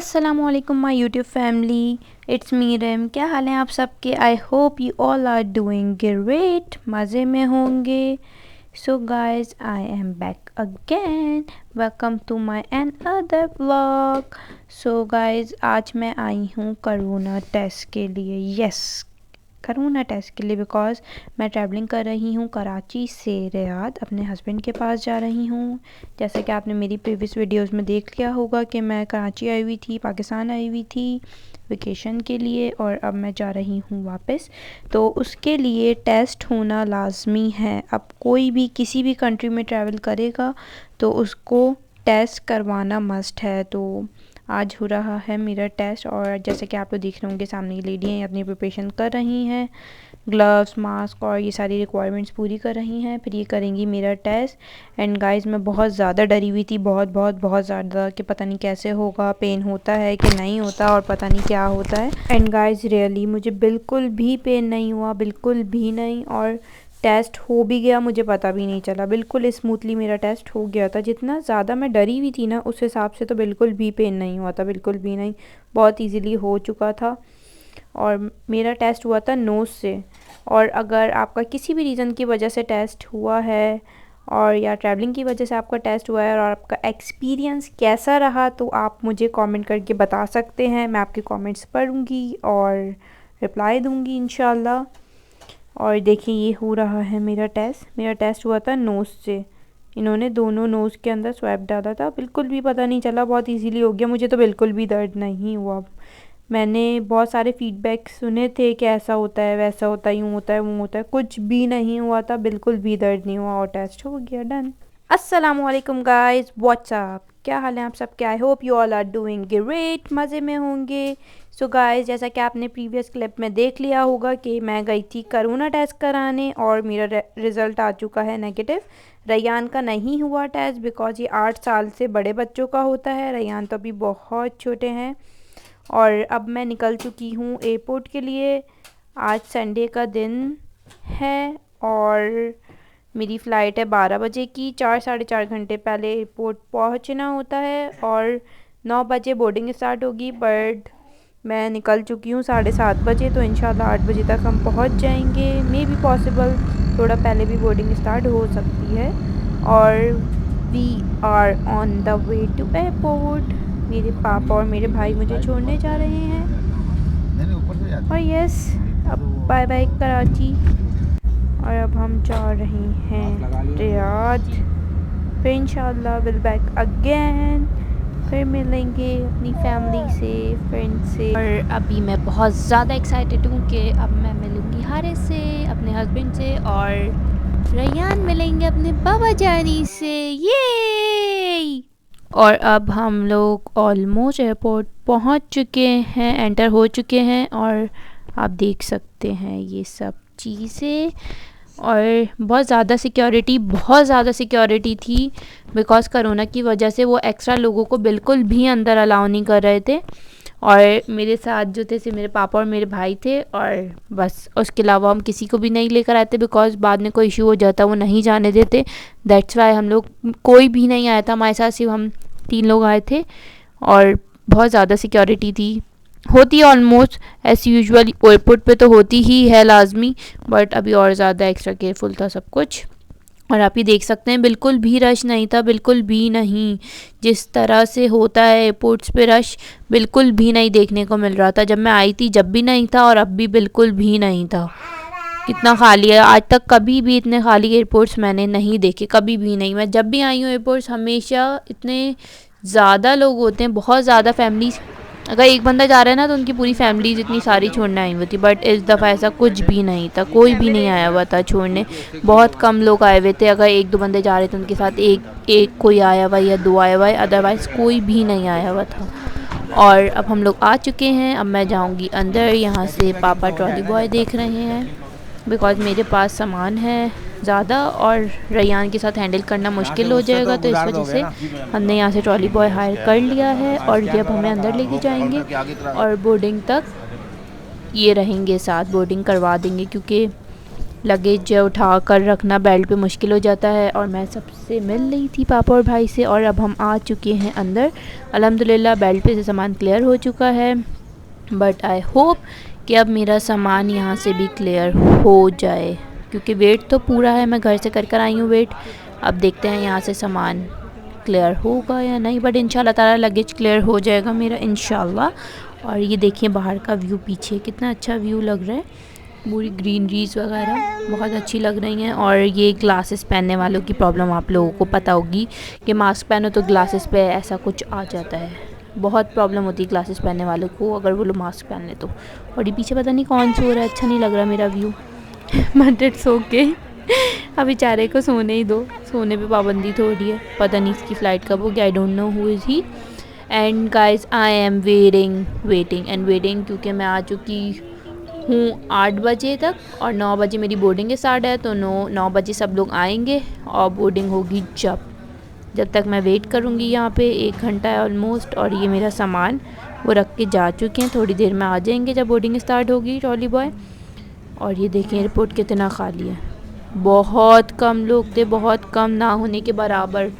अस्सलामुअलैकुम my YouTube family, it's me रेम। क्या हाल है आप सबके? I hope you all are doing great, मज़े में होंगे। So guys, I am back again. Welcome to my another vlog. So guys, आज मैं आई हूँ कोरोना टेस्ट के लिए। यस, कोरोना टेस्ट के लिए, बिकॉज़ मैं ट्रैवलिंग कर रही हूँ कराची से रियाद, अपने हस्बैंड के पास जा रही हूँ। जैसे कि आपने मेरी प्रीवियस वीडियोस में देख लिया होगा कि मैं कराची आई हुई थी, पाकिस्तान आई हुई थी वेकेशन के लिए, और अब मैं जा रही हूँ वापस। तो उसके लिए टेस्ट होना लाजमी है। अब कोई भी किसी भी कंट्री में ट्रैवल करेगा तो उसको टेस्ट करवाना मस्ट है। तो आज हो रहा है मेरा टेस्ट, और जैसे कि आप लोग देख रहे होंगे सामने ये लेडियाँ अपनी प्रिपरेशन कर रही हैं, ग्लव्स, मास्क और ये सारी रिक्वायरमेंट्स पूरी कर रही हैं। फिर ये करेंगी मेरा टेस्ट। एंड गाइस, मैं बहुत ज़्यादा डरी हुई थी, बहुत ज़्यादा, कि पता नहीं कैसे होगा, पेन होता है कि नहीं होता, और पता नहीं क्या होता है। एंड गाइस, रियली मुझे बिल्कुल भी पेन नहीं हुआ, बिल्कुल भी नहीं। और टेस्ट हो भी गया, मुझे पता भी नहीं चला, बिल्कुल स्मूथली मेरा टेस्ट हो गया था। जितना ज़्यादा मैं डरी हुई थी ना, उस हिसाब से तो बिल्कुल भी पेन नहीं हुआ था, बिल्कुल भी नहीं, बहुत इजीली हो चुका था। और मेरा टेस्ट हुआ था नोज़ से। और अगर आपका किसी भी रीज़न की वजह से टेस्ट हुआ है, और या ट्रैवलिंग की वजह से आपका टेस्ट हुआ है, और आपका एक्सपीरियंस कैसा रहा, तो आप मुझे कमेंट करके बता सकते हैं। मैं आपके कमेंट्स पढ़ूँगी और रिप्लाई दूँगी इंशाल्लाह। और देखिए, ये हो रहा है मेरा टेस्ट हुआ था नोज़ से। इन्होंने दोनों नोज़ के अंदर स्वैब डाला था, बिल्कुल भी पता नहीं चला, बहुत इजीली हो गया। मुझे तो बिल्कुल भी दर्द नहीं हुआ। मैंने बहुत सारे फीडबैक सुने थे कि ऐसा होता है, वैसा होता है, यूँ होता है, वो होता है, कुछ भी नहीं हुआ था, बिल्कुल भी दर्द नहीं हुआ, और टेस्ट हो गया, डन। अस्सलामुअलैकुम गाइस, व्हाट्सअप, क्या हाल है आप सबके? I hope you all are doing great, मज़े में होंगे। सो गाइस, जैसा कि आपने प्रीवियस क्लिप में देख लिया होगा कि मैं गई थी कोरोना टेस्ट कराने, और मेरा रिज़ल्ट आ चुका है नेगेटिव। रैयान का नहीं हुआ टेस्ट, बिकॉज़ ये 8 साल से बड़े बच्चों का होता है, रैयान तो अभी बहुत छोटे हैं। और अब मैं निकल चुकी हूँ एयरपोर्ट के लिए। आज संडे का दिन है, और मेरी फ़्लाइट है 12 बजे की। 4 साढ़े 4 घंटे पहले एयरपोर्ट पहुँचना होता है, और 9 बजे बोर्डिंग स्टार्ट होगी, बट मैं निकल चुकी हूँ 7:30 बजे। तो इंशाल्लाह 8 बजे तक हम पहुँच जाएंगे। मे बी पॉसिबल थोड़ा पहले भी बोर्डिंग स्टार्ट हो सकती है। और we are on the way to airport. मेरे पापा और मेरे भाई मुझे छोड़ने जा रहे हैं। और यस, अब बाय बाय कराची। और अब हम जा रहे हैं रियाद। फिर इंशाल्लाह विल बैक अगेन। फिर मिलेंगे अपनी फैमिली से, फ्रेंड से। और अभी मैं बहुत ज़्यादा एक्साइटेड हूँ कि अब मैं मिलूँगी हारिस से, अपने हस्बैंड से, और रैयान मिलेंगे अपने बाबा जानी से। ये और अब हम लोग ऑलमोस्ट एयरपोर्ट पहुंच चुके हैं, एंटर हो चुके हैं, और आप देख सकते हैं ये सब चीज़ें। और बहुत ज़्यादा सिक्योरिटी थी, बिकॉज़ कोरोना की वजह से वो एक्स्ट्रा लोगों को बिल्कुल भी अंदर अलाउ नहीं कर रहे थे। और मेरे साथ जो थे सिर्फ मेरे पापा और मेरे भाई थे, और बस उसके अलावा हम किसी को भी नहीं लेकर आए थे, बिकॉज़ बाद में कोई इशू हो जाता वो नहीं जाने देते। दैट्स वाई हम लोग, कोई भी नहीं आया था हमारे साथ, सिर्फ हम 3 लोग आए थे। और बहुत ज़्यादा सिक्योरिटी थी, होती है ऑलमोस्ट एज यूजुअल, एयरपोर्ट पे तो होती ही है लाजमी, बट अभी और ज़्यादा एक्स्ट्रा केयरफुल था सब कुछ। और आप ये देख सकते हैं बिल्कुल भी रश नहीं था, बिल्कुल भी नहीं। जिस तरह से होता है एयरपोर्ट्स पे रश, बिल्कुल भी नहीं देखने को मिल रहा था। जब मैं आई थी जब भी नहीं था, और अब भी बिल्कुल भी नहीं था। कितना खाली है, आज तक कभी भी इतने खाली एयरपोर्ट्स मैंने नहीं देखे, कभी भी नहीं। मैं जब भी आई हूँ एयरपोर्ट्स, हमेशा इतने ज़्यादा लोग होते हैं, बहुत ज़्यादा फैमिलीज़। अगर एक बंदा जा रहा है ना, तो उनकी पूरी फैमिलीज इतनी सारी छोड़ने आई हुई थी, बट इस दफ़ा ऐसा कुछ भी नहीं था, कोई भी नहीं आया हुआ था छोड़ने। बहुत कम लोग आए हुए थे। अगर 1-2 बंदे जा रहे थे उनके साथ एक कोई आया हुआ या 2 आया हुआ है, अदरवाइज़ कोई भी नहीं आया हुआ था। और अब हम लोग आ चुके हैं, अब मैं जाऊंगी अंदर। यहाँ से पापा ट्रॉली बॉय देख रहे हैं, बिकॉज़ मेरे पास सामान है ज़्यादा, और रैयान के साथ हैंडल करना मुश्किल हो जाएगा, तो इस वजह से हमने यहाँ से ट्रॉली बॉय हायर कर लिया है। और ये अब हमें अंदर लेके जाएंगे, और बोर्डिंग तक ये रहेंगे साथ, बोर्डिंग करवा देंगे, क्योंकि लगेज जो उठा कर रखना बेल्ट पे मुश्किल हो जाता है। और मैं सबसे मिल रही थी पापा और भाई से, और अब हम आ चुके हैं अंदर। अल्हम्दुलिल्लाह बेल्ट पे से सामान क्लियर हो चुका है, बट आई होप कि अब मेरा सामान यहाँ से भी क्लियर हो जाए, क्योंकि वेट तो पूरा है, मैं घर से कर आई हूँ वेट। अब देखते हैं यहाँ से सामान क्लियर होगा या नहीं, बट इंशाल्लाह ताला लगेज क्लियर हो जाएगा मेरा इंशाल्लाह। और ये देखिए बाहर का व्यू, पीछे कितना अच्छा व्यू लग रहा है, पूरी ग्रीनरीज वगैरह बहुत अच्छी लग रही हैं। और ये ग्लासेस पहनने वालों की प्रॉब्लम आप लोगों को पता होगी कि मास्क पहनो तो ग्लासेस पे ऐसा कुछ आ जाता है, बहुत प्रॉब्लम होती है ग्लासेस पहनने वालों को अगर वो लोग मास्क पहन ले तो। और ये पीछे पता नहीं कौन सो रहा है, अच्छा नहीं लग रहा मेरा व्यू बट इट्स ओके, अब बेचारे को सोने ही दो, सोने पे पाबंदी थोड़ी है, पता नहीं इसकी फ़्लाइट कब होगी, I don't know who is he. And guys I am waiting क्योंकि मैं आ चुकी हूँ 8 बजे तक, और 9 बजे मेरी बोर्डिंग स्टार्ट है, तो 9 बजे सब लोग आएंगे और बोर्डिंग होगी जब तक मैं वेट करूँगी यहाँ पे 1 घंटा है ऑलमोस्ट। और ये मेरा सामान वो रख के जा चुके हैं, थोड़ी देर में आ जाएंगे जब बोर्डिंग स्टार्ट होगी ट्रॉली बॉय। और ये देखें एयरपोर्ट कितना खाली है, बहुत कम लोग थे, बहुत कम, ना होने के बराबर,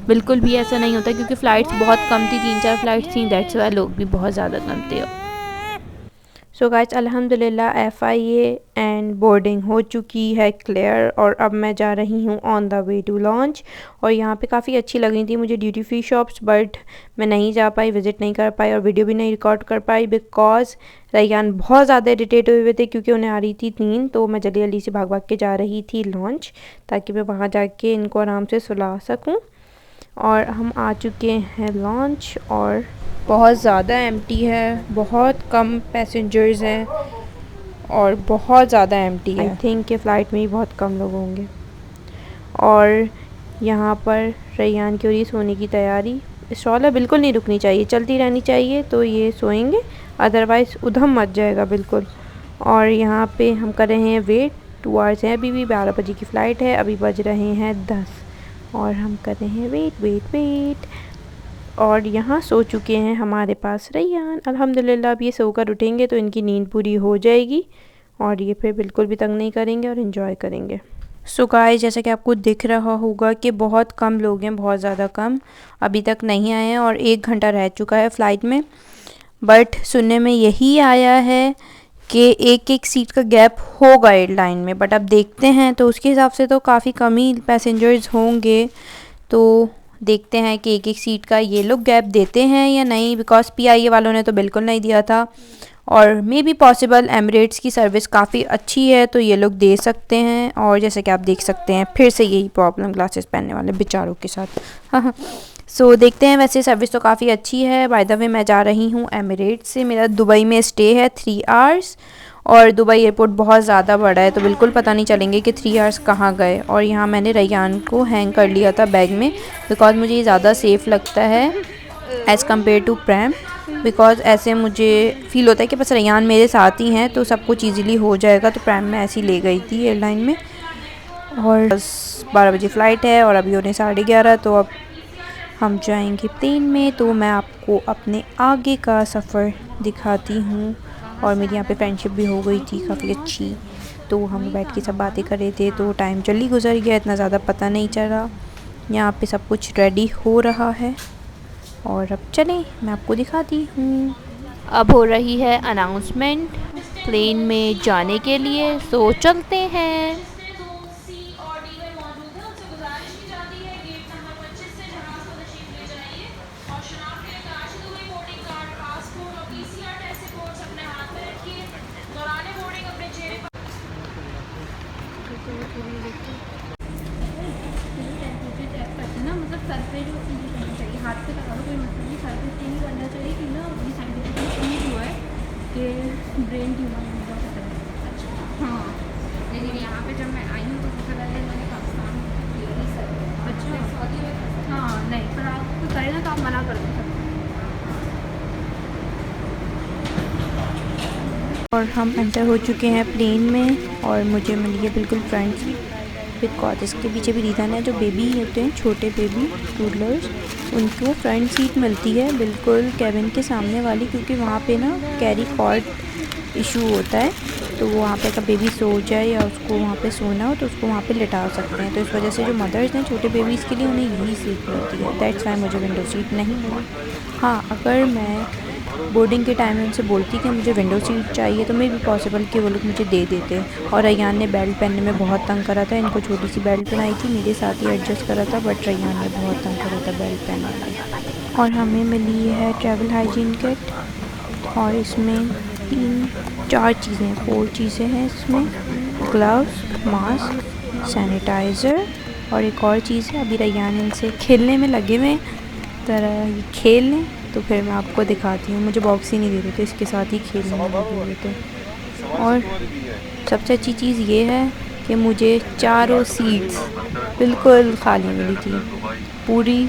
बिल्कुल भी ऐसा नहीं होता, क्योंकि फ़्लाइट्स बहुत कम थी, 3-4 फ़्लाइट्स थी, दैट्स वाई लोग भी बहुत ज़्यादा कम थे। सो गाइस अल्हम्दुलिल्लाह FIA एंड बोर्डिंग हो चुकी है क्लियर, और अब मैं जा रही हूँ on the way to lunch. और यहाँ पे काफ़ी अच्छी लग रही थी मुझे ड्यूटी फ्री शॉप्स, बट मैं नहीं जा पाई, विज़िट नहीं कर पाई और वीडियो भी नहीं रिकॉर्ड कर पाई, बिकॉज रैयान बहुत ज़्यादा इरिटेट हुए थे क्योंकि उन्हें आ रही थी नींद, तो मैं जल्दी जल्दी से भाग भाग के जा रही थी लॉन्च, ताकि मैं वहाँ जाके इनको आराम से सुला सकूँ। और हम आ चुके हैं लॉन्च, और बहुत ज़्यादा एम्प्टी है, बहुत कम पैसेंजर्स हैं और बहुत ज़्यादा एम्प्टी है। आई थिंक कि फ़्लाइट में ही बहुत कम लोग होंगे। और यहाँ पर रैयान की हो रही सोने की तैयारी, स्ट्रॉलर बिल्कुल नहीं रुकनी चाहिए, चलती रहनी चाहिए, तो ये सोएंगे, अदरवाइज़ उधम मच जाएगा बिल्कुल। और यहाँ पे हम कर रहे हैं वेट, 2 आवर्स हैं अभी भी, 12 बजे की फ़्लाइट है, अभी बज रहे हैं 10, और हम कर रहे हैं वेट। और यहाँ सो चुके हैं हमारे पास रैयान, अल्हम्दुलिल्लाह। अब ये सोकर उठेंगे तो इनकी नींद पूरी हो जाएगी, और ये फिर बिल्कुल भी तंग नहीं करेंगे और इन्जॉय करेंगे। सो गाइस जैसा कि आपको दिख रहा होगा कि बहुत कम लोग हैं, बहुत ज़्यादा कम, अभी तक नहीं आए हैं, और 1 घंटा रह चुका है फ़्लाइट में। बट सुनने में यही आया है कि एक सीट का गैप होगा एयरलाइन में, बट अब देखते हैं, तो उसके हिसाब से तो काफ़ी कम ही पैसेंजर्स होंगे, तो देखते हैं कि एक सीट का ये लोग गैप देते हैं या नहीं, बिकॉज PIA वालों ने तो बिल्कुल नहीं दिया था। और मे बी पॉसिबल, एमिरेट्स की सर्विस काफ़ी अच्छी है तो ये लोग दे सकते हैं। और जैसे कि आप देख सकते हैं फिर से यही प्रॉब्लम ग्लासेस पहनने वाले बेचारों के साथ। हाँ, सो देखते हैं, वैसे सर्विस तो काफ़ी अच्छी है। बाय द वे मैं जा रही हूँ एमिरेट्स से, मेरा दुबई में स्टे है 3 आवर्स, और दुबई एयरपोर्ट बहुत ज़्यादा बड़ा है, तो बिल्कुल पता नहीं चलेंगे कि 3 आवर्स कहाँ गए। और यहाँ मैंने रैयान को हैंग कर लिया था बैग में, बिकॉज मुझे ये ज़्यादा सेफ़ लगता है as compare to pram, because ऐसे मुझे फ़ील होता है कि बस रैयान मेरे साथ ही हैं तो सब कुछ ईज़िली हो जाएगा, तो प्रैम में ऐसी ले गई थी एयरलाइन में। और बस 12 बजे फ़्लाइट है और अभी उन्हें 11:30, तो अब हम जाएंगे प्लेन में। तो मैं आपको अपने आगे का सफ़र दिखाती हूँ। और मेरी यहाँ पे फ्रेंडशिप भी हो गई थी काफ़ी अच्छी, तो हम बैठ के सब बातें कर रहे थे, तो टाइम जल्दी गुजर गया, इतना ज़्यादा पता नहीं चला। यहाँ पे सब कुछ रेडी हो रहा है, और अब चलें मैं आपको दिखाती हूँ। अब हो रही है अनाउंसमेंट प्लेन में जाने के लिए, सो चलते हैं। मतलब सर पे जो चीज़ें करनी चाहिए, हाथ पे लगा लो कोई मतलब नहीं, सर पे नहीं करना चाहिए, कि ना अभी साइंटिफिकली प्रूव हुआ है कि ब्रेन ट्यूमर बहुत खतरा है। अच्छा हाँ, लेकिन यहाँ पे जब मैं आई हूँ तो पता लगा मैंने पाकिस्तान की सर। अच्छा हाँ, नहीं पर आप कुछ करें ना तो आप मना कर दो। और हम एंटर हो चुके हैं प्लेन में, और मुझे मिली है बिल्कुल फ्रंट सीट, बिकॉज इसके पीछे भी रीज़न है, जो बेबी होते हैं छोटे बेबी टूडलर्स, उनको फ्रंट सीट मिलती है बिल्कुल कैबिन के सामने वाली, क्योंकि वहाँ पे ना कैरी कॉर्ड इशू होता है, तो वो वहाँ पे का बेबी सो जाए या उसको वहाँ पे सोना हो तो उसको वहाँ पे लिटा सकते हैं। तो इस वजह से जो मदर्स हैं छोटे बेबीज़ के लिए उन्हें यही सीट मिलती है। दैट्स वाई मुझे विंडो सीट नहीं मिली। हाँ, अगर मैं बोर्डिंग के टाइम में उनसे बोलती कि मुझे विंडो सीट चाहिए तो मे भी पॉसिबल कि वो लोग मुझे दे देते। और रैयान ने बेल्ट पहनने में बहुत तंग करा था। इनको छोटी सी बेल्ट पहनाई थी, मेरे साथ ही एडजस्ट करा था, बट रैयान ने बहुत तंग करा था बेल्ट पहनने में। और हमें मिली है ट्रैवल हाइजीन किट और इसमें 4 चीज़ें 4 चीज़ें हैं इसमें। ग्लव्स, मास्क, सैनिटाइज़र और एक और चीज़ है। अभी रैयान इनसे खेलने में लगे हुए तरह ये खेल लें तो फिर मैं आपको दिखाती हूँ। मुझे बॉक्स ही नहीं दे रहे थे, इसके साथ ही खेलने में लगे हुए थे। और सबसे अच्छी चीज़ ये है कि मुझे चारों सीट्स बिल्कुल खाली मिली थी। पूरी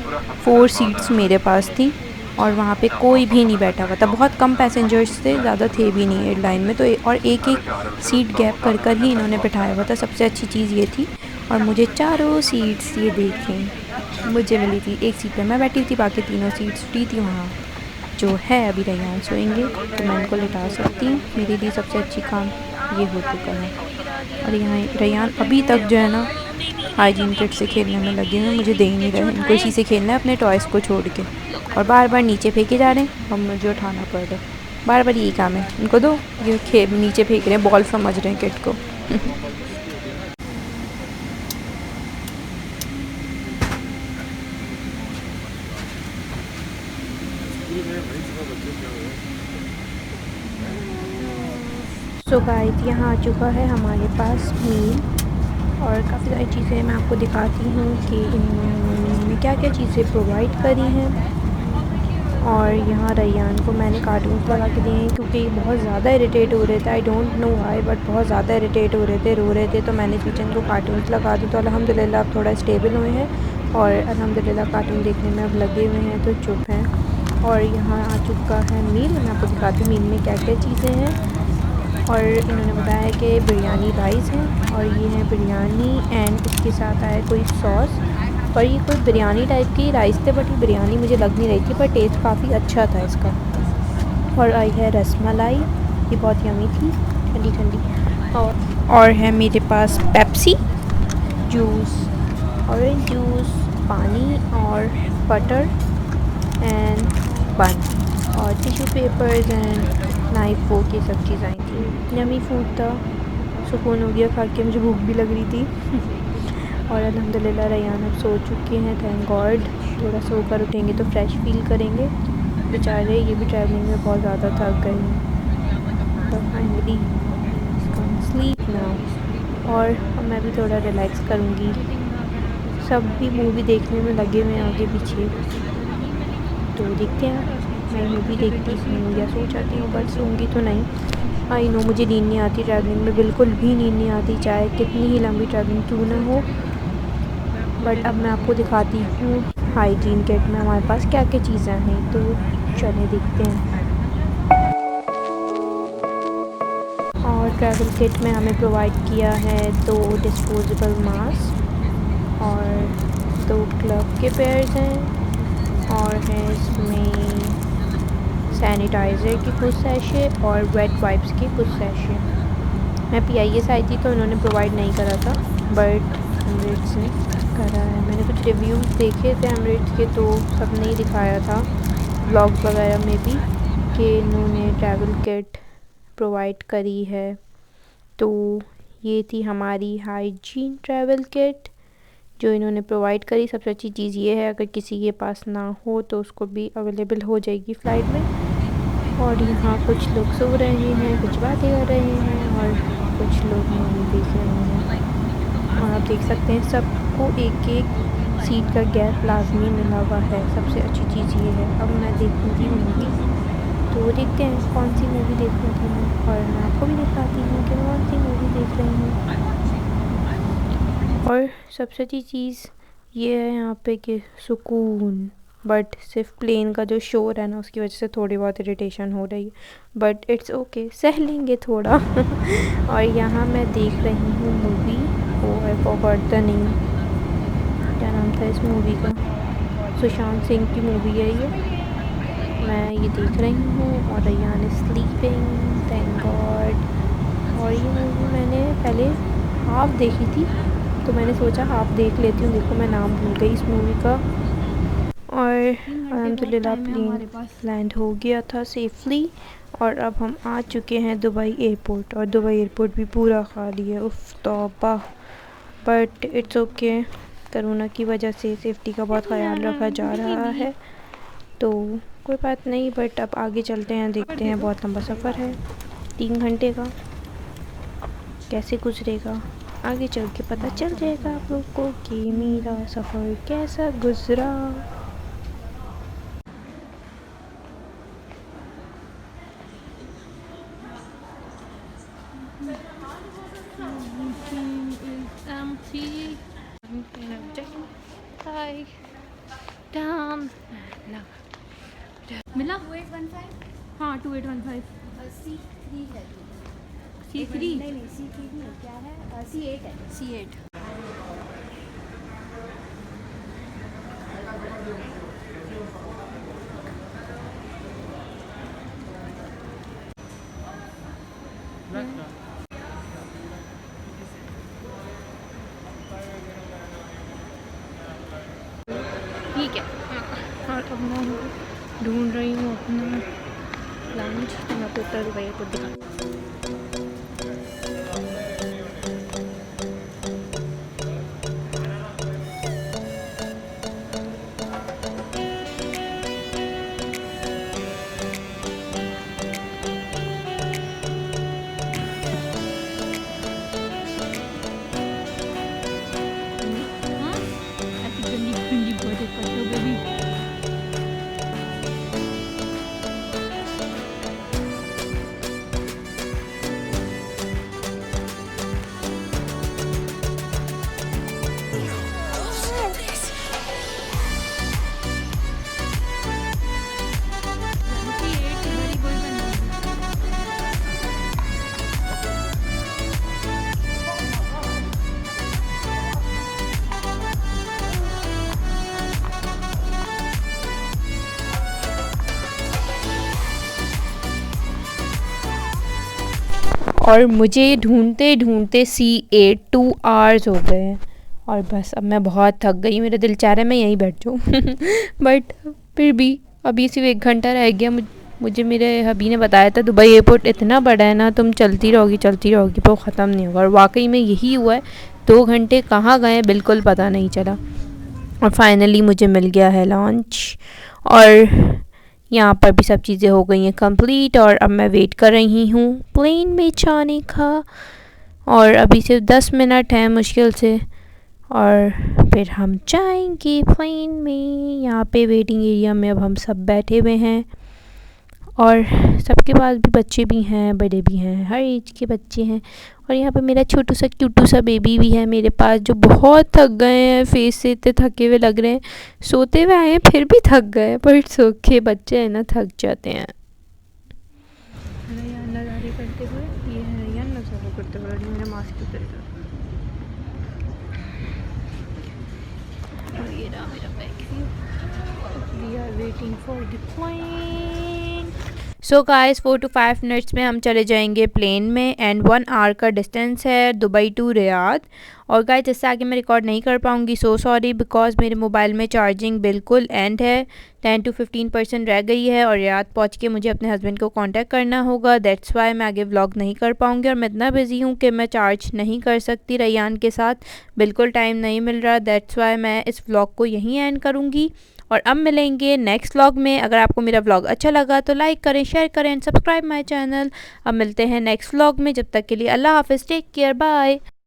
4 सीट्स मेरे पास थी और वहाँ पे कोई भी नहीं बैठा हुआ था। बहुत कम पैसेंजर्स थे, ज़्यादा थे भी नहीं एयरलाइन में, तो और एक एक सीट गैप कर कर ही इन्होंने बैठाया हुआ था। सबसे अच्छी चीज़ ये थी। और मुझे चारों सीट्स ये देखें मुझे मिली थी। एक सीट पे मैं बैठी थी, बाकी तीनों सीट्स फ्री थी। वहाँ जो है अभी रैयान सोएंगे तो मैं इनको लिटा सकती हूँ। मेरे लिए सबसे अच्छी काम ये हो चुका है। और यहाँ रैयान अभी तक जो है ना हाइजीन किट से खेलने में लगे हुए, मुझे दे ही नहीं रहे। इनको इसी से खेलना है अपने टॉयज़ को छोड़ के, और बार बार नीचे फेंके जा रहे हैं और मुझे उठाना पड़ रहा है। बार बार यही काम है, इनको दो, ये नीचे फेंक रहे हैं, बॉल समझ रहे हैं किट को। सो गाइस, यहाँ आ चुका है हमारे पास मील और काफ़ी सारी चीज़ें मैं आपको दिखाती हूँ कि इन्होंने मील में क्या क्या चीज़ें प्रोवाइड करी हैं। और यहाँ रैयान को मैंने कार्टून्स लगा के दिए हैं क्योंकि बहुत ज़्यादा इरिटेट हो रहे थे। I don't know why, but बहुत ज़्यादा इरिटेट हो रहे थे, रो रहे थे, तो मैंने सोचा इनको कार्टून्स लगा दूँ। तो अल्हम्दुलिल्लाह अब थोड़ा स्टेबल हुए हैं और अल्हम्दुलिल्लाह कार्टून देखने में अब लगे हुए हैं, तो चुप हैं। और यहाँ आ चुका है मील, मैं आपको दिखाती हूँ मील में क्या क्या चीज़ें हैं। और इन्होंने बताया कि बिरयानी राइस है और ये है बिरयानी एंड उसके साथ आया कोई सॉस। और ये कोई बिरयानी टाइप की राइस थे, बट ये बिरयानी मुझे लग नहीं रही थी, पर टेस्ट काफ़ी अच्छा था इसका। और आई है रसमलाई, ये बहुत यमी थी, ठंडी ठंडी। और है मेरे पास पेप्सी, जूस, ऑरेंज जूस, पानी और बटर एंड बन और टिश्यू पेपर्स एंड नाइफ, वो की सब चीज़ आई थी। यमी फूड था, सुकून हो गया खा के, मुझे भूख भी लग रही थी। और अल्हम्दुलिल्लाह रैयान अब सो चुके हैं, थैंक गॉड। थोड़ा सोकर उठेंगे तो फ्रेश फील करेंगे। बेचारे ये भी ट्रैवलिंग में बहुत ज़्यादा थक गए हैं, तो फाइनली स्लीप नाउ। और अब मैं भी थोड़ा रिलैक्स करूँगी। सब भी मूवी देखने में लगे हुए हैं आगे पीछे, तो देखते हैं। मैं मूवी देखती हूँ या सो जाती हूँ, बट सोऊंगी तो नहीं। आई नो मुझे नींद नहीं आती ट्रैवलिंग में, बिल्कुल भी नींद नहीं आती, चाहे कितनी ही लंबी ट्रैवलिंग क्यों ना हो। बट अब मैं आपको दिखाती हूँ हाइजीन किट में हमारे पास क्या क्या चीज़ें हैं, तो चलिए देखते हैं। और ट्रैवल किट में हमें प्रोवाइड किया है 2 डिस्पोजेबल मास्क और 2 ग्लव के पेयर्स हैं, और है इसमें सैनिटाइज़र की कुछ सैशे और वेट वाइप्स की कुछ सैशे। मैं PIS आई थी तो इन्होंने प्रोवाइड नहीं करा था, बट एमिरेट्स ने करा है। मैंने कुछ रिव्यूज़ देखे थे एमिरेट्स के, तो सब ने ही दिखाया था व्लॉग्स वगैरह में भी कि इन्होंने ट्रैवल किट प्रोवाइड करी है। तो ये थी हमारी हाइजीन ट्रैवल किट जो इन्होंने प्रोवाइड करी। सबसे अच्छी चीज़ ये है, अगर किसी के पास ना हो तो उसको भी अवेलेबल हो जाएगी फ़्लाइट में। और यहाँ कुछ लोग सो रहे हैं, कुछ बातें कर रहे हैं और कुछ लोग मूवी देख रहे हैं। और आप देख सकते हैं सबको एक एक सीट का गैप लाजमी मिला हुआ है। सबसे अच्छी चीज़ ये है। अब मैं देखूँगी मूवी, तो देखते हैं कौन सी मूवी देख रही हूँ, और मैं आपको भी दिखाती हूँ कि मैं कौन सी मूवी देख रही हूँ। और सबसे अच्छी चीज़ ये है यहाँ पे कि सुकून, बट सिर्फ प्लेन का जो शोर है ना उसकी वजह से थोड़ी बहुत इरिटेशन हो रही है, बट इट्स ओके, सह लेंगे थोड़ा। और यहाँ मैं देख रही हूँ मूवी, वो आई फॉरगॉट द नेम, क्या नाम था इस मूवी का, सुशांत सिंह की मूवी है ये। मैं ये देख रही हूँ और Rayyan is sleeping, thank God. और ये मूवी मैंने पहले हाफ देखी थी, तो मैंने सोचा हाफ देख लेती हूँ। देखो मैं नाम भूल गई इस मूवी का। और अल्हम्दुलिल्लाह प्लेन लैंड हो गया था सेफली, और अब हम आ चुके हैं दुबई एयरपोर्ट। और दुबई एयरपोर्ट भी पूरा खाली है, उफ तौबा। बट इट्स ओके, कोरोना की वजह से सेफ्टी का बहुत ख्याल रखा जा रहा है, तो कोई बात नहीं। बट अब आगे चलते हैं, देखते हैं। बहुत लंबा सफ़र है, 3 घंटे का, कैसे गुजरेगा आगे चल के पता चल जाएगा आप लोग को कि मेरा सफ़र कैसा गुजरा। मिला 2815। हाँ 2815 C3 है। C3 नहीं C3 नहीं, क्या है C8 है। C8। ठीक है। और अब मैं ढूंढ रही हूँ अपना लंच, तो मैं आपको उत्तर दुबई को दिखा। ऐसी गंदी गंदी बातें करते हो बेबी। और मुझे ढूंढते ढूंढते C8 2 आवर्स हो गए हैं, और बस अब मैं बहुत थक गई। मेरा दिल चाह रहा है मैं यहीं बैठ जाऊँ बट फिर भी अभी सिर्फ 1 घंटा रह गया। मुझे मेरे हबी ने बताया था दुबई एयरपोर्ट इतना बड़ा है ना, तुम चलती रहोगी पर वो ख़त्म नहीं होगा। और वाकई में यही हुआ है, 2 घंटे कहाँ गए बिल्कुल पता नहीं चला। और फाइनली मुझे मिल गया है लॉन्च, और यहाँ पर भी सब चीज़ें हो गई हैं कंप्लीट। और अब मैं वेट कर रही हूँ प्लेन में जाने का, और अभी सिर्फ 10 मिनट हैं मुश्किल से, और फिर हम जाएंगे प्लेन में। यहाँ पे वेटिंग एरिया में अब हम सब बैठे हुए हैं, और सबके पास भी बच्चे भी हैं, बड़े भी हैं, हर एज के बच्चे हैं। और यहाँ पे मेरा छोटू सा क्यूटू सा बेबी भी है मेरे पास, जो बहुत थक गए हैं, फेस से इतने थके हुए लग रहे हैं। सोते हुए आए हैं फिर भी थक गए, पर सोखे बच्चे हैं ना, थक जाते हैं। नज़ारे करते हुए, ये है या नज़ारे करते हुए मेरा मास्क उतरेगा। और ये रहा मेरा bag. We are waiting for the plane. So guys 4 to 5 minutes में हम चले जाएंगे प्लेन में, एंड 1 आवर का डिस्टेंस है दुबई टू रियाद। और गाइस इससे आगे मैं रिकॉर्ड नहीं कर पाऊँगी, सो सॉरी, बिकॉज मेरे मोबाइल में चार्जिंग बिल्कुल एंड है, 10 to 15% रह गई है। और रियाद पहुँच के मुझे अपने हस्बैंड को कांटेक्ट करना होगा, दैट्स वाई मैं आगे व्लॉग नहीं कर पाऊँगी। और मैं इतना बिजी हूँ कि मैं चार्ज नहीं कर सकती रैयान के साथ, बिल्कुल टाइम नहीं मिल रहा, दैट्स वाई मैं इस व्लॉग को यहीं एंड करूँगी। और अब मिलेंगे नेक्स्ट व्लॉग में। अगर आपको मेरा व्लॉग अच्छा लगा तो लाइक करें, शेयर करें एंड सब्सक्राइब माय चैनल। अब मिलते हैं नेक्स्ट व्लॉग में, जब तक के लिए अल्लाह हाफ़िज़, टेक केयर, बाय।